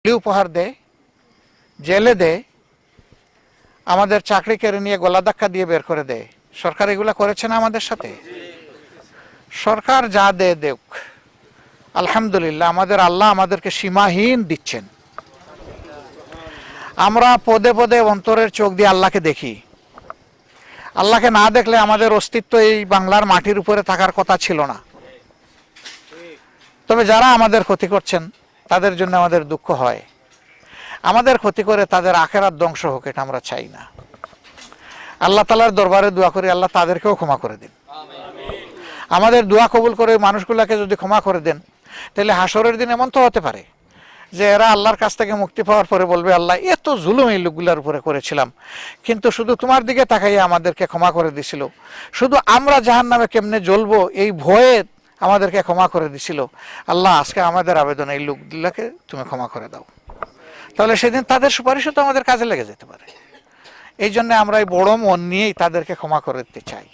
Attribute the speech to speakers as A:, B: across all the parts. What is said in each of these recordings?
A: উপহার দেয়, জেলে দেয়, আমাদের চাকরি কেড়ে নিয়ে গলা ধাক্কা দিয়ে বের করে দেয়। সরকার এগুলা করেছে না আমাদের সাথে? সরকার যা দেয় দেখ, আলহামদুলিল্লাহ আমাদের আল্লাহ আমাদেরকে সীমাহীন দিচ্ছেন। আমরা পদে পদে অন্তরের চোখ দিয়ে আল্লাহকে দেখি। আল্লাহকে না দেখলে আমাদের অস্তিত্ব এই বাংলার মাটির উপরে থাকার কথা ছিল না। তবে যারা আমাদের ক্ষতি করছেন তাদের জন্য আমাদের দুঃখ হয়। আমাদের ক্ষতি করে তাদের আখেরাত ধ্বংস হোক, এটা আমরা চাই না। আল্লাহ তাআলার দরবারে দোয়া করি আল্লাহ তাদেরকেও ক্ষমা করে দিন। আমাদের দোয়া কবুল করে মানুষগুলাকে যদি ক্ষমা করে দেন, তাহলে হাসরের দিন এমন তো হতে পারে যে এরা আল্লাহর কাছ থেকে মুক্তি পাওয়ার পরে বলবে, আল্লাহ এত জুলুম এই লোকগুলার উপরে করেছিলাম, কিন্তু শুধু তোমার দিকে তাকাইয়া আমাদেরকে ক্ষমা করে দিছিল, শুধু আমরা জাহান্নামে কেমনে জ্বলবো এই ভয়ে আমাদেরকে ক্ষমা করে দিছিল। আল্লাহ আজকে আমাদের আবেদন, এই লোকগুলাকে তুমি ক্ষমা করে দাও। তাহলে সেদিন তাদের সুপারিশও তো আমাদের কাজে লেগে যেতে পারে। এই জন্য আমরা এই বড় মন নিয়েই তাদেরকে ক্ষমা করে দিতে চাই।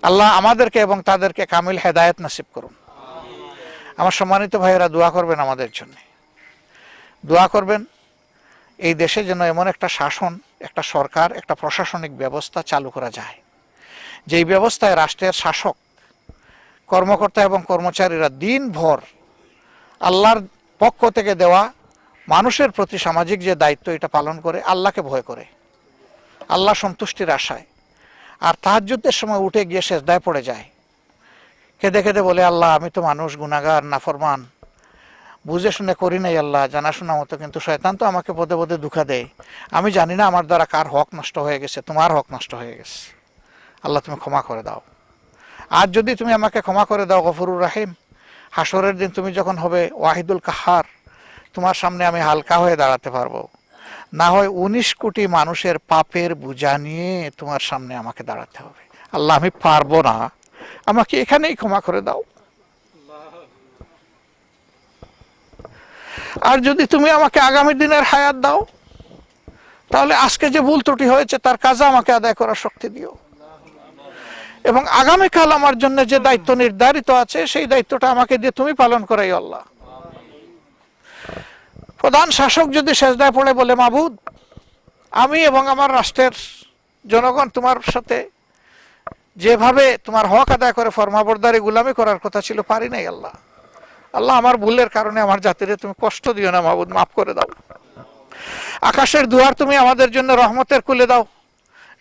A: আল্লাহ আমাদেরকে এবং তাদেরকে কামিল হেদায়েত নসিব করুন। আমার সম্মানিত ভাইয়েরা, দোয়া করবেন আমাদের জন্য, দোয়া করবেন এই দেশে যেন এমন একটা শাসন, একটা সরকার, একটা প্রশাসনিক ব্যবস্থা চালু করা যায়, যেই ব্যবস্থায় রাষ্ট্রের শাসক, কর্মকর্তা এবং কর্মচারীরা দিনভর আল্লাহর পক্ষ থেকে দেওয়া মানুষের প্রতি সামাজিক যে দায়িত্ব এটা পালন করে, আল্লাহকে ভয় করে, আল্লাহ সন্তুষ্টির আশায়, আর তাহাজ্জুদের সময় উঠে গিয়ে সেজদায় পড়ে যায়, কেঁদে কেঁদে বলে, আল্লাহ আমি তো মানুষ, গুনাহগার, নাফরমান, বুঝে শুনে করি নাই আল্লাহ, জানাশোনা মতো, কিন্তু শয়তান তো আমাকে পদে পদে ধোঁকা দেয়, আমি জানি না আমার দ্বারা কার হক নষ্ট হয়ে গেছে, তোমার হক নষ্ট হয়ে গেছে, আল্লাহ তুমি ক্ষমা করে দাও। আজ যদি তুমি আমাকে ক্ষমা করে দাও গফুরুর রাহিম, হাসরের দিন তুমি যখন হবে ওয়াহিদুল কাহার, তোমার সামনে আমি হালকা হয়ে দাঁড়াতে পারবো। না হয় 19 কোটি মানুষের পাপের বোঝা নিয়ে তোমার সামনে আমাকে দাঁড়াতে হবে। আল্লাহ আমি পারবো না, আমাকে এখানেই ক্ষমা করে দাও। আর যদি তুমি আমাকে আগামী দিনের হায়াত দাও, তাহলে আজকে যে ভুল ত্রুটি হয়েছে তার কাজা আমাকে আদায় করার শক্তি দিও, এবং আগামীকাল আমার জন্য যে দায়িত্ব নির্ধারিত আছে সেই দায়িত্বটা আমাকে দিয়ে তুমি পালন করাই আল্লাহ। প্রধান শাসক যদি সেজদায় পড়ে বলে, মাবুদ আমি এবং আমার রাষ্ট্রের জনগণ তোমার সাথে যেভাবে তোমার হক আদায় করে ফরমাবরদারি গুলামি করার কথা ছিল পারি নাই আল্লাহ, আল্লাহ আমার ভুলের কারণে আমার জাতিরে তুমি কষ্ট দিও না মাবুদ, মাফ করে দাও। আকাশের দুয়ার তুমি আমাদের জন্য রহমতের খুলে দাও,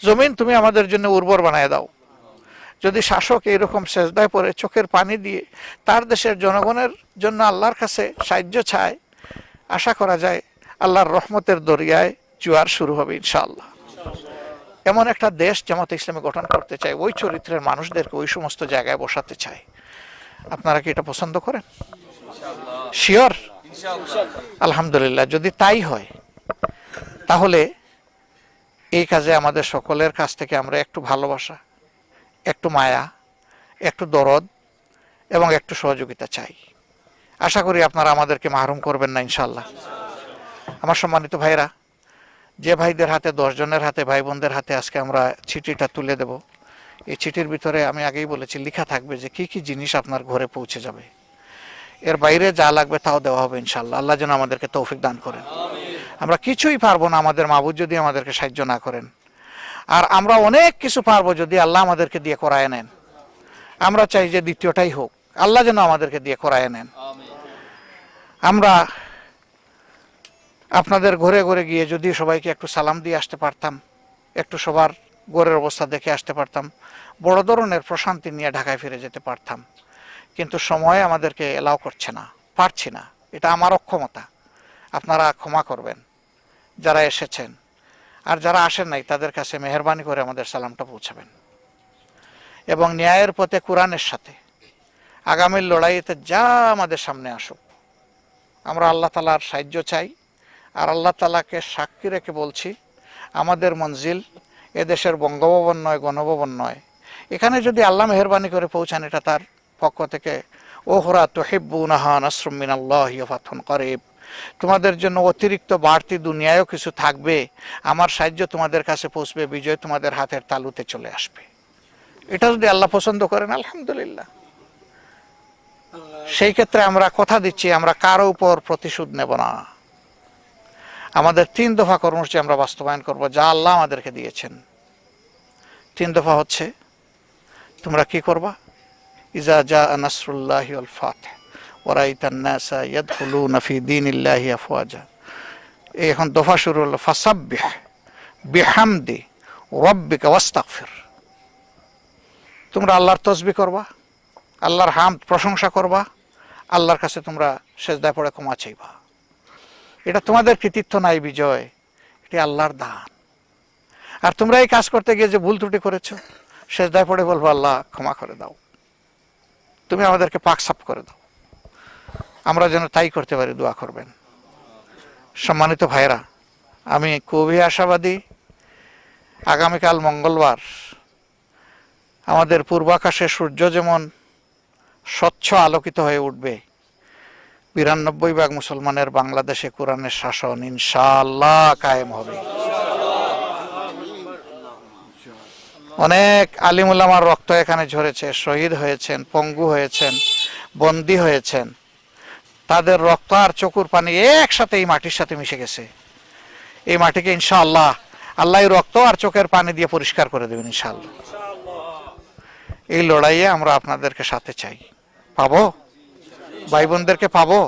A: জমিন তুমি আমাদের জন্য উর্বর বানায় দাও। যদি শাসক এইরকম সেজদায় পড়ে চোখের পানি দিয়ে তার দেশের জনগণের জন্য আল্লাহর কাছে সাহায্য চায়, আশা করা যায় আল্লাহর রহমতের দরিয়ায় জোয়ার শুরু হবে ইনশাআল্লাহ। এমন একটা দেশ জামাতে ইসলামী গঠন করতে চাই, ওই চরিত্রের মানুষদেরকে ওই সমস্ত জায়গায় বসাতে চাই। আপনারা কি এটা পছন্দ করেন? শিওর? আলহামদুলিল্লাহ। যদি তাই হয় তাহলে এই কাজে আমাদের সকলের কাছ থেকে আমরা একটু ভালোবাসা, একটু মায়া, একটু দরদ এবং একটু সহযোগিতা চাই। আশা করি আপনারা আমাদেরকে মাহরুম করবেন না ইনশাআল্লাহ। আমার সম্মানিত ভাইরা, যে ভাইদের হাতে, 10 জনের হাতে, ভাই বোনদের হাতে আজকে আমরা চিঠিটা তুলে দেব, এই চিঠির ভিতরে আমি আগেই বলেছি লেখা থাকবে যে কি কি জিনিস আপনার ঘরে পৌঁছে যাবে। এর বাইরে যা লাগবে তাও দেওয়া হবে ইনশাআল্লাহ। আল্লাহ যেন আমাদেরকে তৌফিক দান করেন। আমরা কিছুই পারবো না আমাদের মাবুদ যদি আমাদেরকে সাহায্য না করেন, আর আমরা অনেক কিছু পারবো যদি আল্লাহ আমাদেরকে দিয়ে করায় নেন। আমরা চাই যে দ্বিতীয়টাই হোক, আল্লাহ যেন আমাদেরকে দিয়ে করায় নেন। আমরা আপনাদের ঘরে ঘরে গিয়ে যদি সবাইকে একটু সালাম দিয়ে আসতে পারতাম, একটু সবার ঘরের অবস্থা দেখে আসতে পারতাম, বড় ধরনের প্রশান্তি নিয়ে ঢাকায় ফিরে যেতে পারতাম, কিন্তু সময় আমাদেরকে এলাও করছে না, পারছি না। এটা আমার অক্ষমতা, আপনারা ক্ষমা করবেন যারা এসেছেন, আর যারা আসেন নাই তাদের কাছে মেহেরবানি করে আমাদের সালামটা পৌঁছাবেন। এবং ন্যায়ের পথে কোরআনের সাথে আগামীর লড়াইতে যা আমাদের সামনে আসুক, আমরা আল্লাহ তাআলার সাহায্য চাই। আর আল্লাহ তাআলাকে সাক্ষী রেখে বলছি, আমাদের মঞ্জিল এদেশের বঙ্গভবন নয়, গণভবন নয়। এখানে যদি আল্লাহ মেহেরবানি করে পৌঁছান, এটা তার পক্ষ থেকে ওহরা তুহিব্বুনাহা নাসরুম মিনাল্লাহি ওয়া ফাতহুন করিব, তোমাদের জন্য অতিরিক্ত বাড়তি দুনিয়ায়ও কিছু থাকবে, আমার সাহায্য তোমাদের কাছে পৌঁছবে, বিজয় তোমাদের হাতের তালুতে চলে আসবে। এটা যদি আল্লাহ পছন্দ করেন আলহামদুলিল্লাহ। সেই ক্ষেত্রে আমরা কথা দিচ্ছি আমরা কারো উপর প্রতিশোধ নেব না। আমাদের 3 দফা কর্মসূচি আমরা বাস্তবায়ন করব যা আল্লাহ আমাদেরকে দিয়েছেন। 3 দফা হচ্ছে, তোমরা কি করবা? ইজা জা নাসরুল্লাহি ওয়াল ফাতহ ওয়া রাআইতান নাসা ইয়াদখুলুনা ফি দীনিল্লাহি আফওয়াজা। এখন দফা শুরু হলো, ফাসাব্বিহ বিহামদি রাব্বিকা ওয়াস্তাগফির। তোমরা আল্লাহর তাসবিহ করবা, আল্লাহর হামদ প্রশংসা করবা, আল্লাহর কাছে তোমরা সেজদায় পড়ে ক্ষমা চাইবা। এটা তোমাদের কৃতিত্ব নাই বিজয়, এটি আল্লাহর দান। আর তোমরা এই কাজ করতে গিয়ে যে ভুল ত্রুটি করেছো, সেজদায় পড়ে বলবো আল্লাহ ক্ষমা করে দাও, তুমি আমাদেরকে পাক সাফ করে দাও। আমরা যেন তাই করতে পারি, দোয়া করবেন। সম্মানিত ভাইরা, আমি খুবই আশাবাদী আগামীকাল মঙ্গলবার আমাদের পূর্বাকাশে সূর্য যেমন স্বচ্ছ আলোকিত হয়ে উঠবে, 92 ভাগ মুসলমানের বাংলাদেশে কোরআনের শাসন ইনশাআল্লাহ কায়েম হবে। অনেক আলিম উলামার রক্ত এখানে ঝরেছে, শহীদ হয়েছেন, পঙ্গু হয়েছেন, বন্দী হয়েছেন। তাদের রক্ত আর চোখের পানি একসাথে এই মাটির সাথে মিশে গেছে। এই মাটিকে ইনশাআল্লাহ আল্লাহ রক্ত আর চোখের পানি দিয়ে পরিষ্কার করে দেবেন ইনশাআল্লাহ। এই লড়াইয়ে আমরা আপনাদেরকে সাথে চাই। পাবো? ভাই বোনদেরকে পাবো?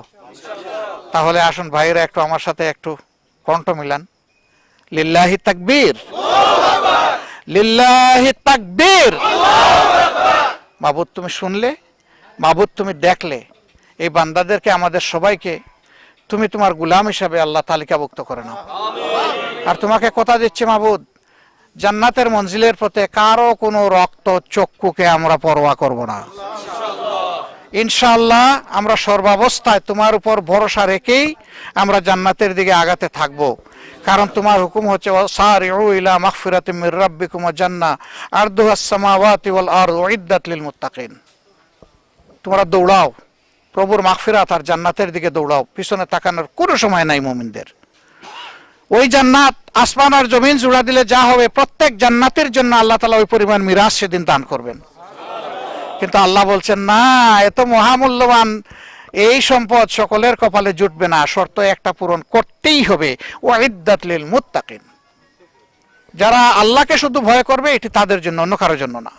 A: তাহলে আসুন ভাইরা একটু আমার সাথে একটু কণ্ঠ মিলান। লিল্লাহি তাকবীর, লিল্লাহি তাকবীর। মাবুদ তুমি শুনলে, মাবুদ তুমি দেখলে, এই বান্দাদেরকে আমাদের সবাইকে তুমি তোমার গোলাম হিসাবে আল্লাহ তালিকাভুক্ত করে নাও। আর তোমাকে কথা দিচ্ছি মাবুদ, জান্নাতের মঞ্জিলের পথে কারো কোনো রক্ত চক্ষুকে আমরা পরোয়া করব না ইনশাআল্লাহ। আমরা সর্বাবস্থায় তোমার উপর ভরসা রেখেই আমরা জান্নাতের দিকে আগাতে থাকব। কারণ তোমার হুকুম হচ্ছে সারিউ ইলা মাগফিরাতিম মির রাব্বিকুম ওয়া জান্নাহ আরদুহাস সামাওয়াতি ওয়াল আরদু উইদ্দাত লিল মুত্তাকিন। তোমরা দৌড়াও প্রভুর মাগফিরাত আর জান্নাতের দিকে দৌড়াও, পিছনে তাকানোর কোনো সময় নাই মুমিনদের। ওই জান্নাত আসমান আর জমিন জোড়া দিলে যা হবে, প্রত্যেক জান্নাতের জন্য আল্লাহ তাআলা ওই পরিমাণ মিরাজ সেদিন দান করবেন। কিন্তু আল্লাহ বলছেন না, এত মহামূল্যবান এই সম্পদ সকলের কপালে জুটবে না, শর্ত একটা পূরণ করতেই হবে, ওয়াইদ্দাত লিল মুত্তাকিন। যারা আল্লাহকে শুধু ভয় করবে এটি তাদের জন্য, অন্য কারোর জন্য না।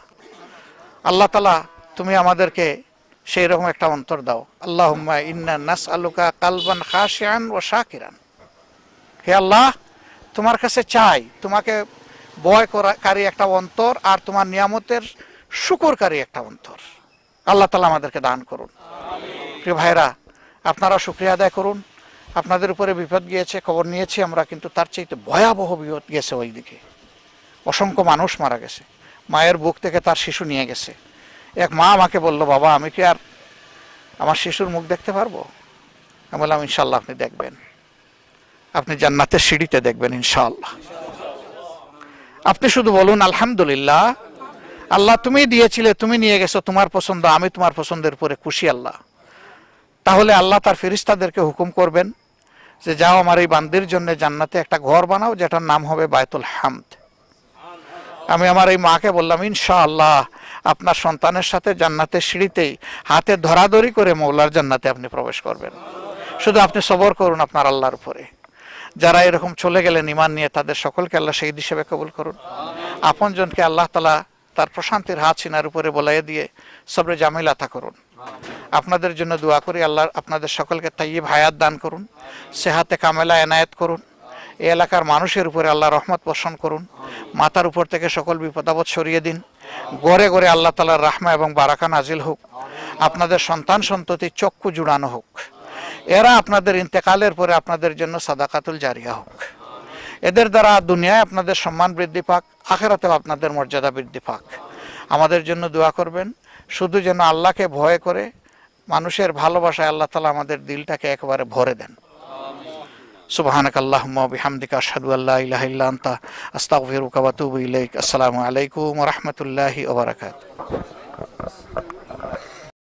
A: আল্লাহ তাআলা তুমি আমাদেরকে সেই রকম একটা অন্তর দাও। আল্লাহুম্মা ইন্না নাসআলুকা কালবান খাশিআন ওয়া শাকিরান। হে আল্লাহ, তোমার কাছে চাই তোমাকে ভয় করাকারী একটা অন্তর আর তোমার নিয়ামতের শুকরকারী একটা অন্তর। আল্লাহ তাআলা আমাদেরকে দান করুন। প্রিয় ভাইরা, আপনারা শুকরিয়া আদায় করুন। আপনাদের উপরে বিপদ গিয়েছে, খবর নিয়েছি আমরা, কিন্তু তার চাইতে ভয়াবহ বিপদ গেছে ওই দিকে। অসংখ্য মানুষ মারা গেছে, মায়ের বুক থেকে তার শিশু নিয়ে গেছে। এক মা আমাকে বলল, বাবা আমি কি আর আমার শিশুর মুখ দেখতে পারবো? আমি বললাম ইনশাআল্লাহ আপনি দেখবেন, আপনি জান্নাতের সিঁড়িতে দেখবেন ইনশাআল্লাহ। আপনি শুধু বলুন আলহামদুলিল্লাহ, আল্লাহ তুমি দিয়েছিলে, তুমি নিয়ে গেছো, তোমার পছন্দ, আমি তোমার পছন্দের উপরে খুশি আল্লাহ। তাহলে আল্লাহ তার ফেরেশতাদেরকে হুকুম করবেন যে যাও আমার এই বান্দির জন্য জান্নাতে একটা ঘর বানাও, যেটার নাম হবে বায়তুল হামদ। আমি আমার এই মাকে বললাম ইনশাআল্লাহ আপনার সন্তানের সাথে জান্নাতের সিঁড়িতেই হাতে ধরাধরি করে মওলার জান্নাতে আপনি প্রবেশ করবেন। শুধু আপনি সবর করুন আপনার আল্লাহর উপরে। যারা এরকম চলে গেলেন ঈমান নিয়ে, তাদের সকলকে আল্লাহ শহীদ হিসেবে কবুল করুন। আপনজনকে আল্লাহ তাআলা তার প্রশান্তির হাত সিনার উপরে বলাইয়ে দিয়ে সবরে জামিল আতা করুন। আপনাদের জন্য দোয়া করি, আল্লাহ আপনাদের সকলকে তাইয়্যিব হায়াত দান করুন, সেহাতে কামেলা এনায়েত করুন। এই এলাকার মানুষের উপরে আল্লাহ রহমত বর্ষণ করুন। মাথার উপর থেকে সকল বিপদাপদ সরিয়ে দিন। ঘরে ঘরে আল্লাহ তাআলার রাহমা এবং বারাকা নাজিল হোক। আপনাদের সন্তান সন্ততি চক্ষু জুড়ানো হোক। এরা আপনাদের ইন্তেকালের পরে আপনাদের জন্য সাদাকাতুল জারিয়া হোক। এদের দ্বারা দুনিয়ায় আপনাদের সম্মান বৃদ্ধি পাক, আখিরাতেও আপনাদের মর্যাদা বৃদ্ধি পাক। আমাদের জন্য দোয়া করবেন, শুধু যেন আল্লাহকে ভয় করে মানুষের ভালোবাসায় আল্লাহ তাআলা আমাদের দিলটাকে একেবারে ভরে দেন। সুবহানাকাল্লাহুম্মা ওয়া বিহামদিকা আশহাদু আল্লা ইলাহা ইল্লা আনতা আস্তাগফিরুকা ওয়া আতুবু ইলাইক। আসসালামু আলাইকুম ওয়া রাহমাতুল্লাহি ওয়া বারাকাতুহু।